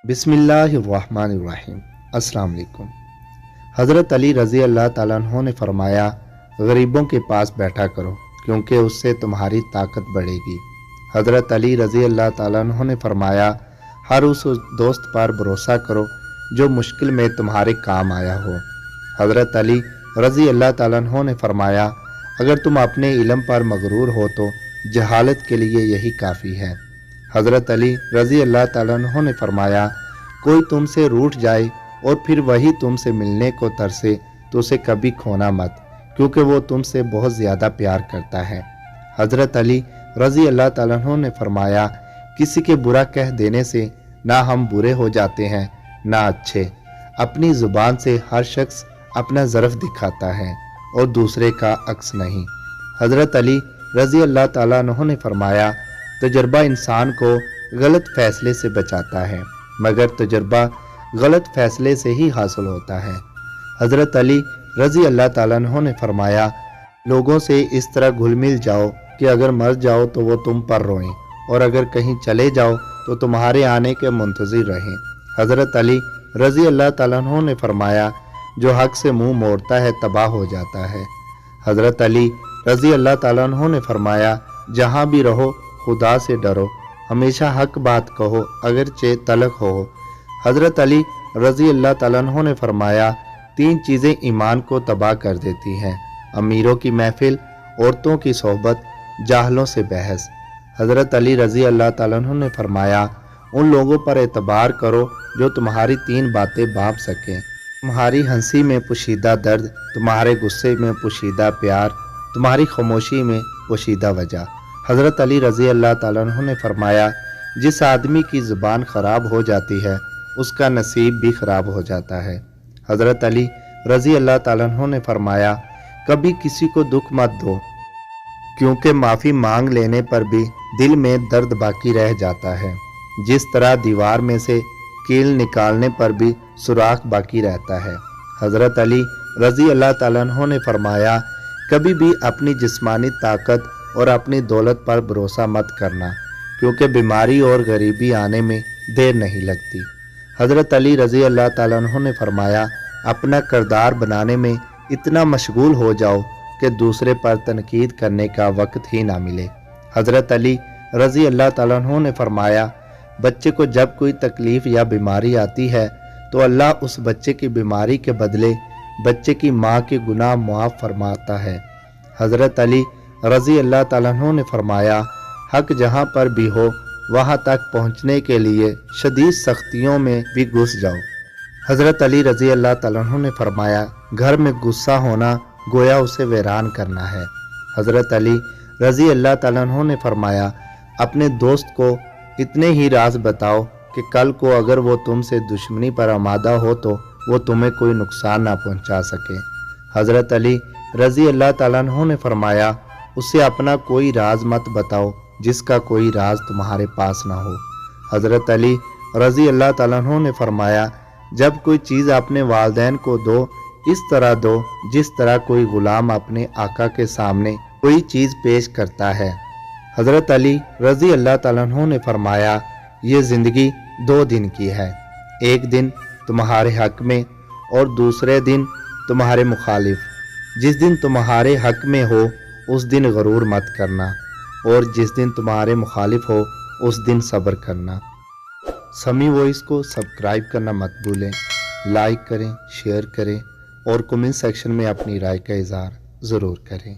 बिस्मिल्लाहिर्रहमानिर्रहीम। अस्सलाम वालेकुम। हज़रत अली रज़ी अल्लाह ताला अन्हु ने फरमाया, गरीबों के पास बैठा करो क्योंकि उससे तुम्हारी ताकत बढ़ेगी। हज़रत अली रज़ी अल्लाह ताला अन्हु ने फरमाया, हर उस दोस्त पर भरोसा करो जो मुश्किल में तुम्हारे काम आया हो। हज़रत अली रज़ी अल्लाह ताला अन्हु ने फरमाया, अगर तुम अपने इल्म पर मगरूर हो तो जहालत के लिए यही काफ़ी है। हज़रत अली रज़ी अल्लाह ताला अन्हु ने फरमाया, कोई तुमसे रूठ जाए और फिर वही तुमसे मिलने को तरसे तो उसे कभी खोना मत, क्योंकि वो तुमसे बहुत ज़्यादा प्यार करता है। हज़रत अली रज़ी अल्लाह ताला अन्हु ने फरमाया, किसी के बुरा कह देने से ना हम बुरे हो जाते हैं ना अच्छे। अपनी ज़ुबान से हर शख्स अपना ज़र्फ़ दिखाता है और दूसरे का अक्स नहीं। हज़रत अली रज़ी अल्लाह ताला अन्हु ने फरमाया, तजर्बा इंसान को गलत फैसले से बचाता है, मगर तजर्बा गलत फैसले से ही हासिल होता है। हज़रत अली रज़ी अल्लाह ताला अन्हु ने फरमाया, लोगों से इस तरह घुल मिल जाओ कि अगर मर जाओ तो वो तुम पर रोएं और अगर कहीं चले जाओ तो तुम्हारे आने के मुंतज़िर रहें। हज़रत अली रज़ी अल्लाह ताला अन्हु ने फरमाया, जो हक से मुंह मोड़ता है तबाह हो जाता है। हज़रत अली रज़ी अल्लाह ताला अन्हु ने फरमाया, जहाँ भी रहो खुदा से डरो, हमेशा हक बात कहो अगरचे तलख हो। हज़रत अली रज़ी अल्लाह ताला अन्हु ने फरमाया, तीन चीज़ें ईमान को तबाह कर देती हैं, अमीरों की महफिल, औरतों की सोहबत, जाहलों से बहस। हज़रत अली रज़ी अल्लाह ताला अन्हु ने फरमाया, उन लोगों पर एतबार करो जो तुम्हारी तीन बातें भांप सकें, तुम्हारी हंसी में पोशीदा दर्द, तुम्हारे गुस्से में पोशीदा प्यार, तुम्हारी खामोशी में पोशीदा वजह। हज़रत अली रज़ी अल्लाह ताला अन्हु ने फरमाया, जिस आदमी की ज़ुबान ख़राब हो जाती है उसका नसीब भी ख़राब हो जाता है। हज़रत अली रज़ी अल्लाह ताला अन्हु ने फरमाया, कभी किसी को दुख मत दो, क्योंकि माफ़ी मांग लेने पर भी दिल में दर्द बाकी रह जाता है, जिस तरह दीवार में से कील निकालने पर भी सुराख बाकी रहता है। हज़रत अली रज़ी अल्लाह ताला अन्हु ने फरमाया, कभी भी अपनी जिस्मानी ताकत और अपनी दौलत पर भरोसा मत करना, क्योंकि बीमारी और गरीबी आने में देर नहीं लगती। हज़रत अली रज़ी अल्लाह ताला अन्हु ने फरमाया, अपना किरदार बनाने में इतना मशगूल हो जाओ कि दूसरे पर तनकीद करने का वक्त ही ना मिले। हज़रत अली रज़ी अल्लाह ताला अन्हु ने फरमाया, बच्चे को जब कोई तकलीफ़ या बीमारी आती है तो अल्लाह उस बच्चे की बीमारी के बदले बच्चे की माँ के गुनाह मुआफ़ फरमाता है। हज़रत अली रज़ी अल्लाह ताला अन्हु ने फरमाया, हक जहाँ पर भी हो वहाँ तक पहुँचने के लिए शदीद सख्तियों में भी घुस जाओ। हज़रत अली रज़ी अल्लाह ताला अन्हु ने फरमाया, घर में गुस्सा होना गोया उसे वीरान करना है। हज़रत अली रज़ी अल्लाह ताला अन्हु ने फरमाया, अपने दोस्त को इतने ही राज बताओ कि कल को अगर वो तुमसे दुश्मनी पर आमादा हो तो वो तुम्हें कोई नुकसान ना पहुँचा सके। हज़रत अली रज़ी अल्लाह ताला अन्हु ने फरमाया, उसे अपना कोई राज मत बताओ जिसका कोई राज तुम्हारे पास ना हो। हज़रत अली रज़ी अल्लाह ताला अन्हु ने फरमाया, जब कोई चीज़ अपने वालिदैन को दो इस तरह दो जिस तरह कोई गुलाम अपने आका के सामने कोई चीज़ पेश करता है। हज़रत अली रज़ी अल्लाह ताला अन्हु ने फरमाया, ये ज़िंदगी 2 दिन की है, एक दिन तुम्हारे हक में और दूसरे दिन तुम्हारे मुखालिफ। जिस दिन तुम्हारे हक में हो उस दिन गरूर मत करना और जिस दिन तुम्हारे मुखालिफ हो उस दिन सब्र करना। समी वॉइस को सब्सक्राइब करना मत भूलें, लाइक करें, शेयर करें और कमेंट सेक्शन में अपनी राय का इज़हार ज़रूर करें।